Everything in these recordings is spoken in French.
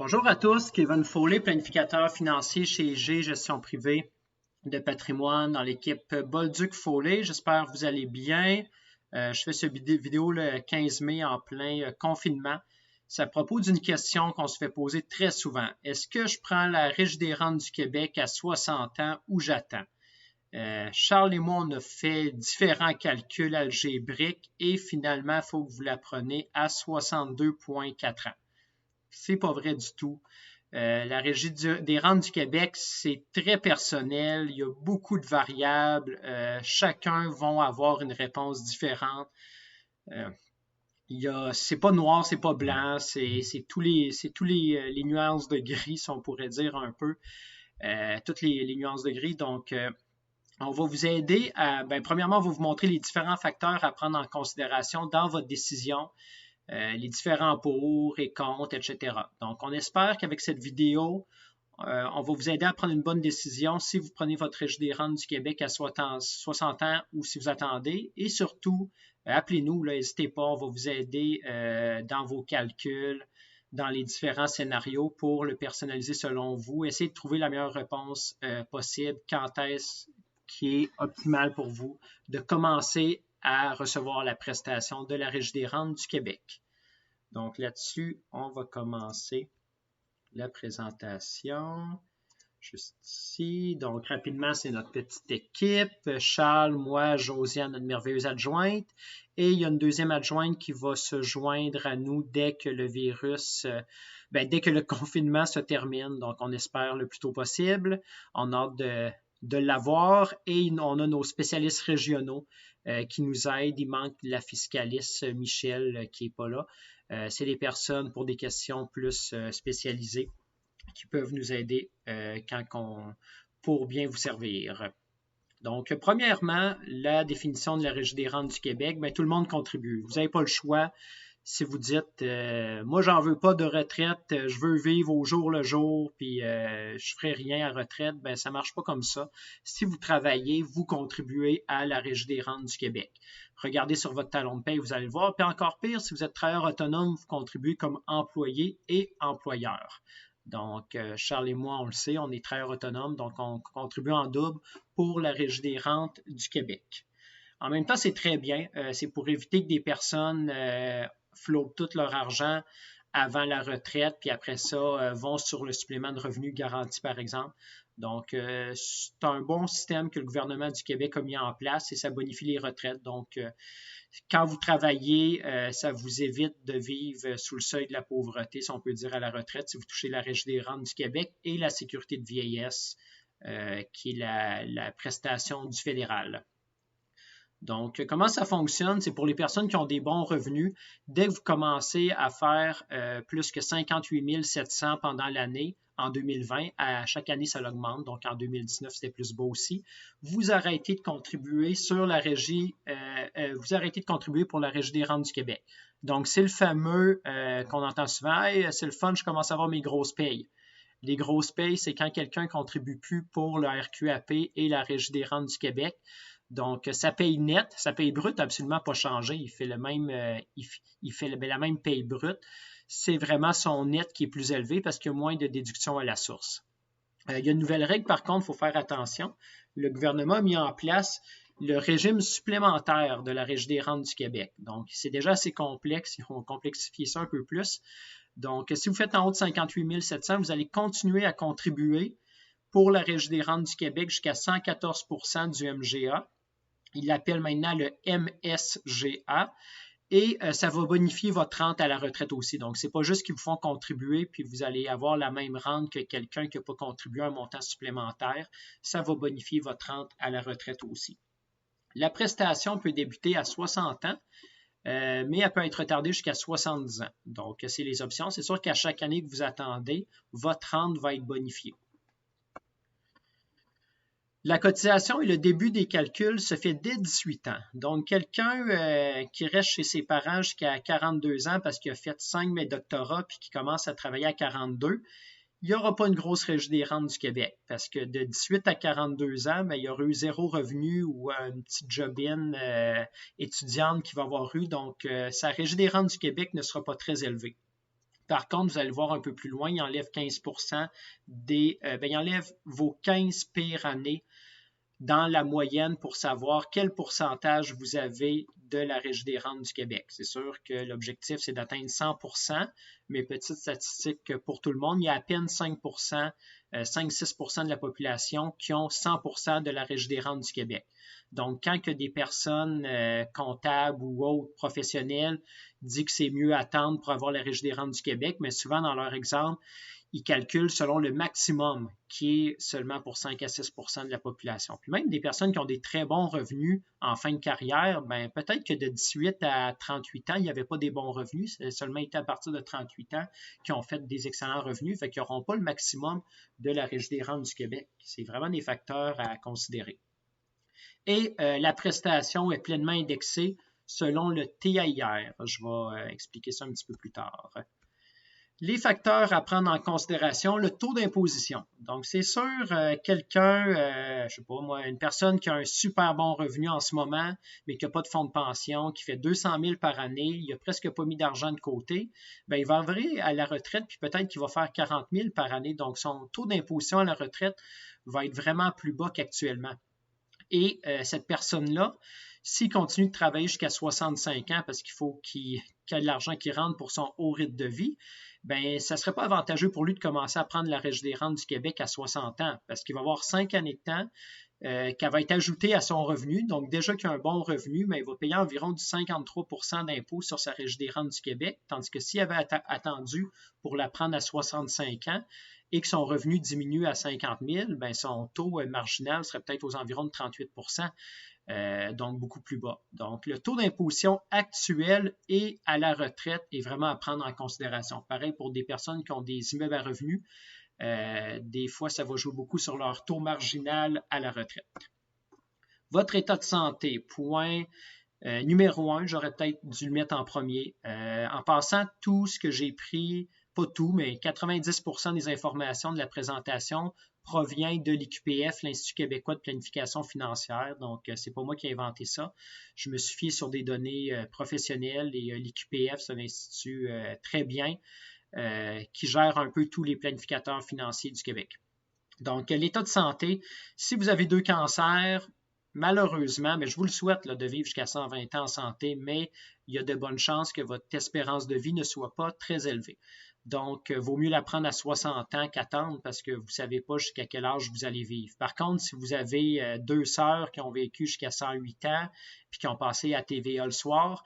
Bonjour à tous, Kevin Foley, planificateur financier chez G Gestion privée de patrimoine dans l'équipe Bolduc Foley. J'espère que vous allez bien. Je fais cette vidéo le 15 mai en plein confinement. C'est à propos d'une question qu'on se fait poser très souvent. Est-ce que je prends la Régie des rentes du Québec à 60 ans ou j'attends? Charles et moi, on a fait différents calculs algébriques et finalement, il faut que vous la preniez à 62,4 ans. C'est pas vrai du tout. La Régie des rentes du Québec, c'est très personnel. Il y a beaucoup de variables. Chacun va avoir une réponse différente. C'est pas noir, c'est pas blanc. C'est tous les nuances de gris, si on pourrait dire un peu. Toutes les nuances de gris. Donc, on va vous aider à, premièrement, on va vous montrer les différents facteurs à prendre en considération dans votre décision. Les différents pour et contre, etc. Donc, on espère qu'avec cette vidéo, on va vous aider à prendre une bonne décision si vous prenez votre Régie des rentes du Québec à 60 ans ou si vous attendez. Et surtout, appelez-nous, n'hésitez pas, on va vous aider dans vos calculs, dans les différents scénarios pour le personnaliser selon vous. Essayez de trouver la meilleure réponse possible. Quand est-ce qui est optimal pour vous de commencer à recevoir la prestation de la Régie des rentes du Québec. Donc là-dessus, on va commencer la présentation. Juste ici. Donc rapidement, c'est notre petite équipe. Charles, moi, Josiane, notre merveilleuse adjointe. Et il y a une deuxième adjointe qui va se joindre à nous dès que le virus, dès que le confinement se termine. Donc on espère le plus tôt possible. On a hâte de l'avoir et on a nos spécialistes régionaux qui nous aident. Il manque la fiscaliste Michel qui n'est pas là. C'est des personnes pour des questions plus spécialisées qui peuvent nous aider pour bien vous servir. Donc, premièrement, la définition de la Régie des rentes du Québec, tout le monde contribue. Vous n'avez pas le choix. Si vous dites, moi, j'en veux pas de retraite, je veux vivre au jour le jour, puis je ferai rien à retraite, ça marche pas comme ça. Si vous travaillez, vous contribuez à la Régie des rentes du Québec. Regardez sur votre talon de paie, vous allez le voir. Puis encore pire, si vous êtes travailleur autonome, vous contribuez comme employé et employeur. Donc, Charles et moi, on le sait, on est travailleurs autonomes, donc on contribue en double pour la Régie des rentes du Québec. En même temps, c'est très bien. C'est pour éviter que des personnes flottent tout leur argent avant la retraite, puis après ça, vont sur le supplément de revenus garanti, par exemple. Donc, c'est un bon système que le gouvernement du Québec a mis en place et ça bonifie les retraites. Donc, quand vous travaillez, ça vous évite de vivre sous le seuil de la pauvreté, si on peut dire, à la retraite, si vous touchez la Régie des rentes du Québec et la sécurité de vieillesse, qui est la prestation du fédéral. Donc, comment ça fonctionne? C'est pour les personnes qui ont des bons revenus. Dès que vous commencez à faire plus que 58 700 pendant l'année, en 2020, à chaque année, ça l'augmente. Donc, en 2019, c'était plus beau aussi. Vous arrêtez de contribuer sur la régie, vous arrêtez de contribuer pour la Régie des rentes du Québec. Donc, c'est le fameux qu'on entend souvent, hey, c'est le fun, je commence à avoir mes grosses payes. Les grosses payes, c'est quand quelqu'un ne contribue plus pour le RQAP et la Régie des rentes du Québec. Donc, sa paye nette, sa paye brute n'a absolument pas changé. Il fait la même paye brute. C'est vraiment son net qui est plus élevé parce qu'il y a moins de déductions à la source. Il y a une nouvelle règle, par contre, il faut faire attention. Le gouvernement a mis en place le régime supplémentaire de la Régie des rentes du Québec. Donc, c'est déjà assez complexe. Ils vont complexifier ça un peu plus. Donc, si vous faites en haut de 58 700, vous allez continuer à contribuer pour la Régie des rentes du Québec jusqu'à 114 % du MGA. Il l'appelle maintenant le MSGA et ça va bonifier votre rente à la retraite aussi. Donc, ce n'est pas juste qu'ils vous font contribuer puis vous allez avoir la même rente que quelqu'un qui n'a pas contribué à un montant supplémentaire. Ça va bonifier votre rente à la retraite aussi. La prestation peut débuter à 60 ans, mais elle peut être retardée jusqu'à 70 ans. Donc, c'est les options. C'est sûr qu'à chaque année que vous attendez, votre rente va être bonifiée. La cotisation et le début des calculs se fait dès 18 ans. Donc, quelqu'un qui reste chez ses parents jusqu'à 42 ans parce qu'il a fait 5 doctorats puis qui commence à travailler à 42, il n'y aura pas une grosse Régie des rentes du Québec parce que de 18 à 42 ans, il y aura eu zéro revenu ou une petite job-in étudiante qui va avoir eu. Donc, sa Régie des rentes du Québec ne sera pas très élevée. Par contre, vous allez voir un peu plus loin, il enlève 15% il enlève vos 15 pires années dans la moyenne pour savoir quel pourcentage vous avez de la Régie des rentes du Québec. C'est sûr que l'objectif, c'est d'atteindre 100%, mais petite statistique pour tout le monde, il y a à peine 5%, 5-6% de la population qui ont 100% de la Régie des rentes du Québec. Donc, quand que des personnes comptables ou autres professionnels disent que c'est mieux attendre pour avoir la Régie des rentes du Québec, mais souvent dans leur exemple, ils calculent selon le maximum qui est seulement pour 5 à 6% de la population. Puis même des personnes qui ont des très bons revenus en fin de carrière, ben peut-être que de 18 à 38 ans, il n'y avait pas des bons revenus. C'est seulement été à partir de 38 ans qu'ils ont fait des excellents revenus, fait qu'ils n'auront pas le maximum de la Régie des rentes du Québec. C'est vraiment des facteurs à considérer. Et la prestation est pleinement indexée selon le TAIR. Je vais expliquer ça un petit peu plus tard. Les facteurs à prendre en considération, le taux d'imposition. Donc, c'est sûr, quelqu'un, je sais pas moi, une personne qui a un super bon revenu en ce moment, mais qui n'a pas de fonds de pension, qui fait 200 000 par année, il n'a presque pas mis d'argent de côté, bien, il va arriver à la retraite, puis peut-être qu'il va faire 40 000 par année. Donc, son taux d'imposition à la retraite va être vraiment plus bas qu'actuellement. Et cette personne-là, s'il continue de travailler jusqu'à 65 ans parce qu'il faut qu'il ait de l'argent qui rentre pour son haut rythme de vie, bien, ça ne serait pas avantageux pour lui de commencer à prendre la Régie des rentes du Québec à 60 ans parce qu'il va avoir 5 années de temps qu'elle va être ajoutée à son revenu. Donc, déjà qu'il a un bon revenu, mais il va payer environ du 53% d'impôt sur sa Régie des rentes du Québec, tandis que s'il avait attendu pour la prendre à 65 ans, et que son revenu diminue à 50 000, bien, son taux marginal serait peut-être aux environs de 38%, donc beaucoup plus bas. Donc, le taux d'imposition actuel et à la retraite est vraiment à prendre en considération. Pareil pour des personnes qui ont des immeubles à revenus, des fois, ça va jouer beaucoup sur leur taux marginal à la retraite. Votre état de santé, point numéro 1, j'aurais peut-être dû le mettre en premier. En passant, tout ce que j'ai pris, pas tout, mais 90% des informations de la présentation provient de l'IQPF, l'Institut québécois de planification financière. Donc, c'est pas moi qui ai inventé ça. Je me suis fié sur des données professionnelles et l'IQPF, c'est un institut très bien qui gère un peu tous les planificateurs financiers du Québec. Donc, l'état de santé, si vous avez 2 cancers, malheureusement, mais je vous le souhaite là, de vivre jusqu'à 120 ans en santé, mais il y a de bonnes chances que votre espérance de vie ne soit pas très élevée. Donc, vaut mieux la prendre à 60 ans qu'attendre parce que vous ne savez pas jusqu'à quel âge vous allez vivre. Par contre, si vous avez 2 sœurs qui ont vécu jusqu'à 108 ans puis qui ont passé à TVA le soir,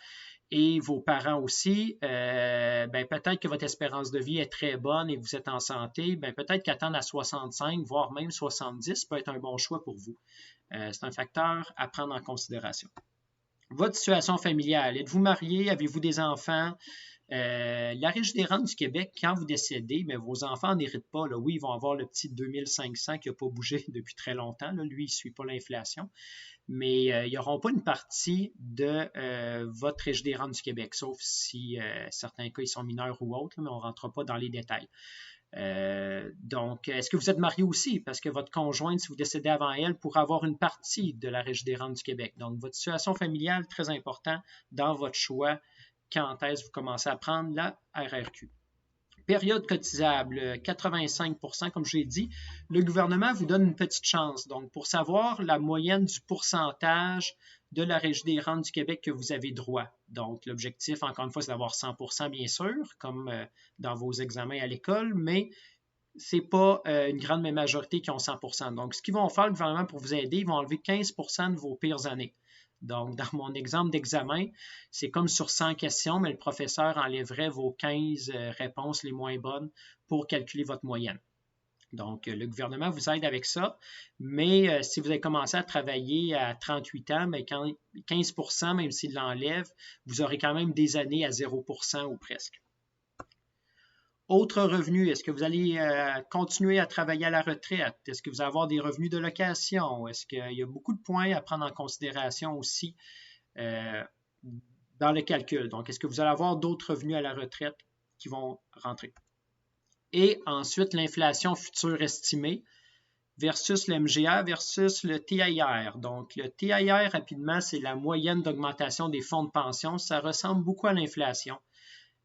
et vos parents aussi, peut-être que votre espérance de vie est très bonne et vous êtes en santé, peut-être qu'attendre à 65, voire même 70 peut être un bon choix pour vous. C'est un facteur à prendre en considération. Votre situation familiale, êtes-vous marié, avez-vous des enfants? La Régie des rentes du Québec, quand vous décédez, mais vos enfants n'héritent pas. Là. Oui, ils vont avoir le petit 2500 qui n'a pas bougé depuis très longtemps. Là. Lui, il ne suit pas l'inflation. Mais ils n'auront pas une partie de votre Régie des rentes du Québec, sauf si certains cas, ils sont mineurs ou autres, mais on ne rentre pas dans les détails. Donc, est-ce que vous êtes marié aussi? Parce que votre conjointe, si vous décédez avant elle, pourra avoir une partie de la Régie des rentes du Québec. Donc, votre situation familiale, très important dans votre choix quand est-ce que vous commencez à prendre la RRQ. Période cotisable, 85%, comme je l'ai dit, le gouvernement vous donne une petite chance. Donc, pour savoir la moyenne du pourcentage de la Régie des rentes du Québec que vous avez droit. Donc, l'objectif, encore une fois, c'est d'avoir 100%, bien sûr, comme dans vos examens à l'école, mais ce n'est pas une grande majorité qui ont 100%. Donc, ce qu'ils vont faire, le gouvernement, pour vous aider, ils vont enlever 15% de vos pires années. Donc, dans mon exemple d'examen, c'est comme sur 100 questions, mais le professeur enlèverait vos 15 réponses les moins bonnes pour calculer votre moyenne. Donc, le gouvernement vous aide avec ça, mais si vous avez commencé à travailler à 38 ans, 15%, même s'il l'enlève, vous aurez quand même des années à 0% ou presque. Autres revenus, est-ce que vous allez continuer à travailler à la retraite? Est-ce que vous allez avoir des revenus de location? Est-ce qu'il y a beaucoup de points à prendre en considération aussi dans le calcul? Donc, est-ce que vous allez avoir d'autres revenus à la retraite qui vont rentrer? Et ensuite, l'inflation future estimée versus le MGA versus le TAIR. Donc, le TAIR, rapidement, c'est la moyenne d'augmentation des fonds de pension. Ça ressemble beaucoup à l'inflation.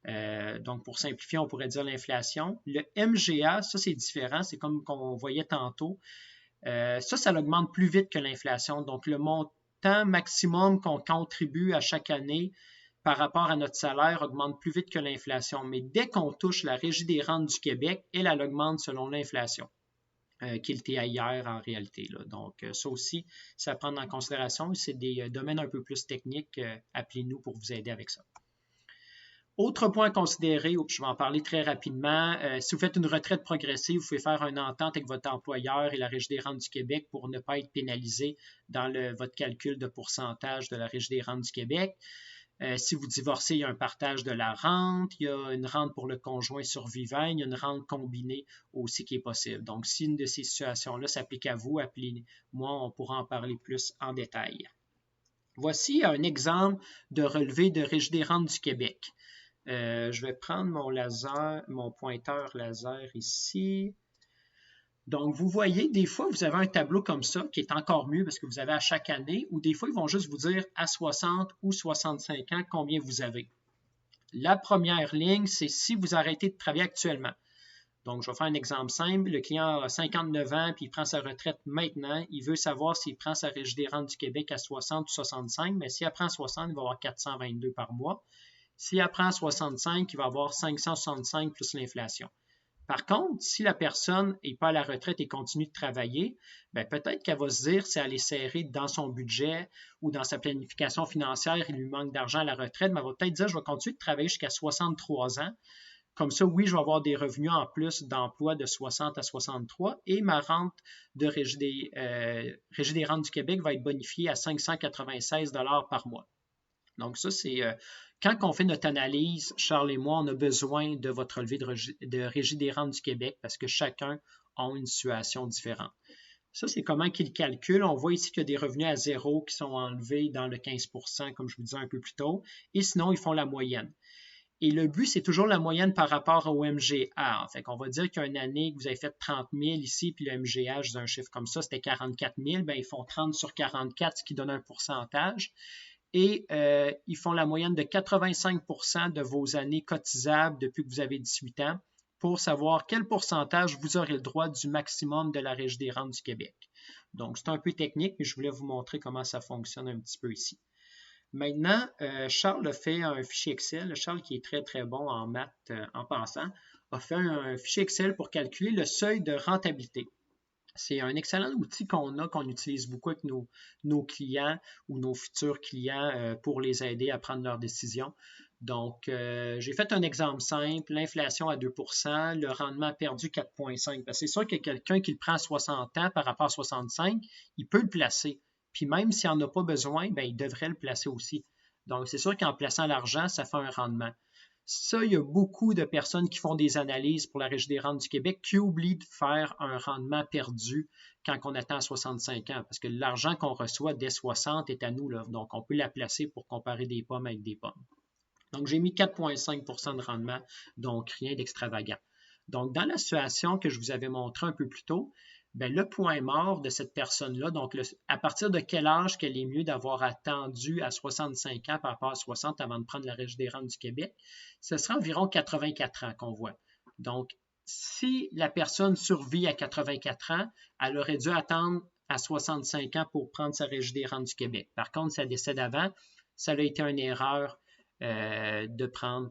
Donc, pour simplifier, on pourrait dire l'inflation. Le MGA, ça, c'est différent. C'est comme qu'on voyait tantôt. Ça augmente plus vite que l'inflation. Donc, le montant maximum qu'on contribue à chaque année par rapport à notre salaire augmente plus vite que l'inflation. Mais dès qu'on touche la Régie des rentes du Québec, elle augmente selon l'inflation, qui était hier en réalité. Là. Donc, ça aussi, c'est à prendre en considération. C'est des domaines un peu plus techniques. Appelez-nous pour vous aider avec ça. Autre point à considérer, je vais en parler très rapidement, si vous faites une retraite progressive, vous pouvez faire une entente avec votre employeur et la Régie des rentes du Québec pour ne pas être pénalisé dans votre calcul de pourcentage de la Régie des rentes du Québec. Si vous divorcez, il y a un partage de la rente, il y a une rente pour le conjoint survivant, il y a une rente combinée aussi qui est possible. Donc, si une de ces situations-là s'applique à vous, appelez-moi, on pourra en parler plus en détail. Voici un exemple de relevé de Régie des rentes du Québec. Je vais prendre mon pointeur laser ici. Donc, vous voyez, des fois, vous avez un tableau comme ça qui est encore mieux parce que vous avez à chaque année, ou des fois, ils vont juste vous dire à 60 ou 65 ans combien vous avez. La première ligne, c'est si vous arrêtez de travailler actuellement. Donc, je vais faire un exemple simple. Le client a 59 ans puis il prend sa retraite maintenant. Il veut savoir s'il prend sa Régie des rentes du Québec à 60 ou 65, mais s'il apprend 60, il va avoir 422 par mois. S'il apprend 65, il va avoir 565 plus l'inflation. Par contre, si la personne n'est pas à la retraite et continue de travailler, bien, peut-être qu'elle va se dire si elle est serrée dans son budget ou dans sa planification financière, il lui manque d'argent à la retraite, mais elle va peut-être dire je vais continuer de travailler jusqu'à 63 ans. Comme ça, oui, je vais avoir des revenus en plus d'emploi de 60 à 63 et ma rente de Régie des rentes du Québec va être bonifiée à 596 $ par mois. Donc, ça, c'est quand on fait notre analyse, Charles et moi, on a besoin de votre relevé de Régie des rentes du Québec parce que chacun a une situation différente. Ça, c'est comment qu'ils calculent. On voit ici qu'il y a des revenus à zéro qui sont enlevés dans le 15 % comme je vous disais un peu plus tôt. Et sinon, ils font la moyenne. Et le but, c'est toujours la moyenne par rapport au MGA. Fait qu'on va dire qu'il y a une année que vous avez fait 30 000 ici, puis le MGA, je dis un chiffre comme ça, c'était 44 000. Bien, ils font 30 sur 44, ce qui donne un pourcentage. Et ils font la moyenne de 85 % de vos années cotisables depuis que vous avez 18 ans pour savoir quel pourcentage vous aurez le droit du maximum de la Régie des rentes du Québec. Donc, c'est un peu technique, mais je voulais vous montrer comment ça fonctionne un petit peu ici. Maintenant, Charles a fait un fichier Excel. Charles, qui est très, très bon en maths en passant, a fait un fichier Excel pour calculer le seuil de rentabilité. C'est un excellent outil qu'on utilise beaucoup avec nos clients ou nos futurs clients pour les aider à prendre leurs décisions. Donc, j'ai fait un exemple simple, l'inflation à 2 %, le rendement perdu 4,5 %. C'est sûr que quelqu'un qui le prend à 60 ans par rapport à 65, il peut le placer. Puis même s'il n'en a pas besoin, bien, il devrait le placer aussi. Donc, c'est sûr qu'en plaçant l'argent, ça fait un rendement. Ça, il y a beaucoup de personnes qui font des analyses pour la Régie des rentes du Québec qui oublient de faire un rendement perdu quand on attend 65 ans, parce que l'argent qu'on reçoit dès 60 est à nous, là, donc on peut la placer pour comparer des pommes avec des pommes. Donc, j'ai mis 4,5 % de rendement, donc rien d'extravagant. Donc, dans la situation que je vous avais montrée un peu plus tôt, bien, le point mort de cette personne-là, donc à partir de quel âge qu'elle est mieux d'avoir attendu à 65 ans par rapport à 60 avant de prendre la Régie des rentes du Québec, ce sera environ 84 ans qu'on voit. Donc, si la personne survit à 84 ans, elle aurait dû attendre à 65 ans pour prendre sa Régie des rentes du Québec. Par contre, si elle décède avant, ça a été une erreur de prendre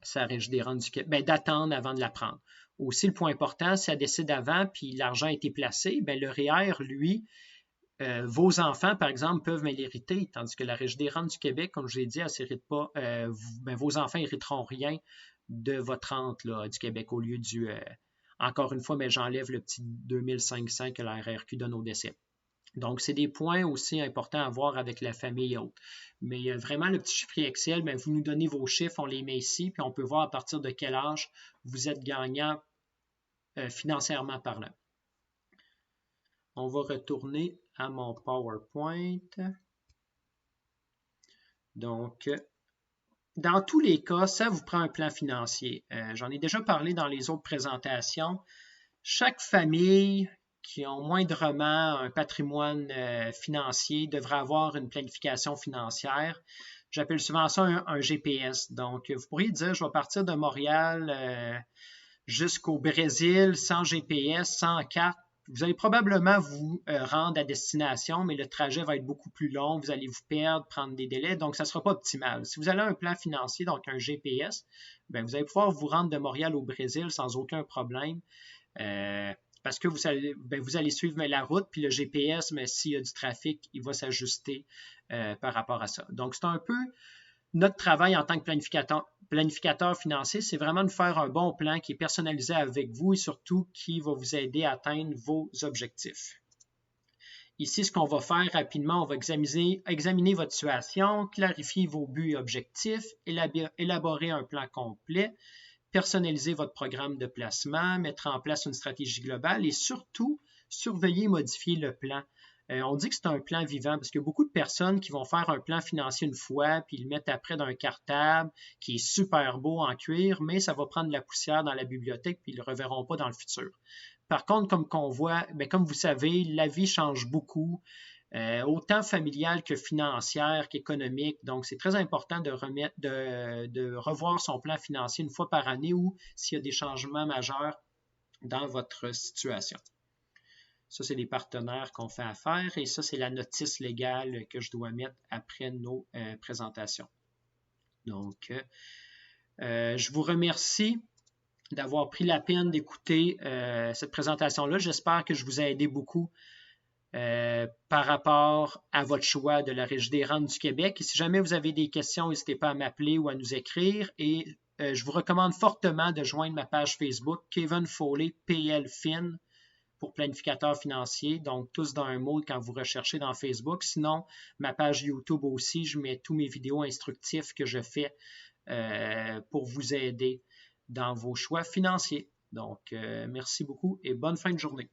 sa Régie des rentes du Québec, bien, d'attendre avant de la prendre. Aussi, le point important, si elle décide avant puis l'argent a été placé, bien, le REER, lui, vos enfants, par exemple, peuvent l'hériter, tandis que la Régie des rentes du Québec, comme je l'ai dit, elle ne s'hérite pas. Bien, vos enfants n'hériteront rien de votre rente là, du Québec au lieu du... encore une fois, mais j'enlève le petit 2500 que la RRQ donne au décès. Donc, c'est des points aussi importants à voir avec la famille et autres. Mais vraiment, le petit chiffrier Excel, bien, vous nous donnez vos chiffres, on les met ici, puis on peut voir à partir de quel âge vous êtes gagnant financièrement parlant. On va retourner à mon PowerPoint. Donc, dans tous les cas, ça vous prend un plan financier. J'en ai déjà parlé dans les autres présentations. Chaque famille qui ont moindrement un patrimoine financier devrait avoir une planification financière. j'appelle souvent ça un GPS. Donc, vous pourriez dire, je vais partir de Montréal jusqu'au Brésil sans GPS, sans carte. Vous allez probablement vous rendre à destination, mais le trajet va être beaucoup plus long. Vous allez vous perdre, prendre des délais, donc ça ne sera pas optimal. Si vous avez un plan financier, donc un GPS, bien, vous allez pouvoir vous rendre de Montréal au Brésil sans aucun problème. Parce que vous allez suivre la route, puis le GPS, mais s'il y a du trafic, il va s'ajuster par rapport à ça. Donc, c'est un peu notre travail en tant que planificateur financier, c'est vraiment de faire un bon plan qui est personnalisé avec vous et surtout qui va vous aider à atteindre vos objectifs. Ici, ce qu'on va faire rapidement, on va examiner votre situation, clarifier vos buts et objectifs, élaborer un plan complet, personnaliser votre programme de placement, mettre en place une stratégie globale et surtout, surveiller et modifier le plan. On dit que c'est un plan vivant parce qu'il y a beaucoup de personnes qui vont faire un plan financier une fois, puis ils le mettent après dans un cartable qui est super beau en cuir, mais ça va prendre de la poussière dans la bibliothèque, puis ils ne le reverront pas dans le futur. Par contre, comme vous savez, la vie change beaucoup, autant familiale que financière qu'économique. Donc, c'est très important de revoir son plan financier une fois par année ou s'il y a des changements majeurs dans votre situation. Ça, c'est les partenaires qu'on fait affaire et ça, c'est la notice légale que je dois mettre après nos présentations. Donc, je vous remercie d'avoir pris la peine d'écouter cette présentation-là. J'espère que je vous ai aidé beaucoup par rapport à votre choix de la Régie des rentes du Québec. Et si jamais vous avez des questions, n'hésitez pas à m'appeler ou à nous écrire. Et je vous recommande fortement de joindre ma page Facebook, Kevin Foley, PLFin, pour planificateur financier. Donc, tous dans un mot quand vous recherchez dans Facebook. Sinon, ma page YouTube aussi, je mets tous mes vidéos instructifs que je fais pour vous aider dans vos choix financiers. Donc, merci beaucoup et bonne fin de journée.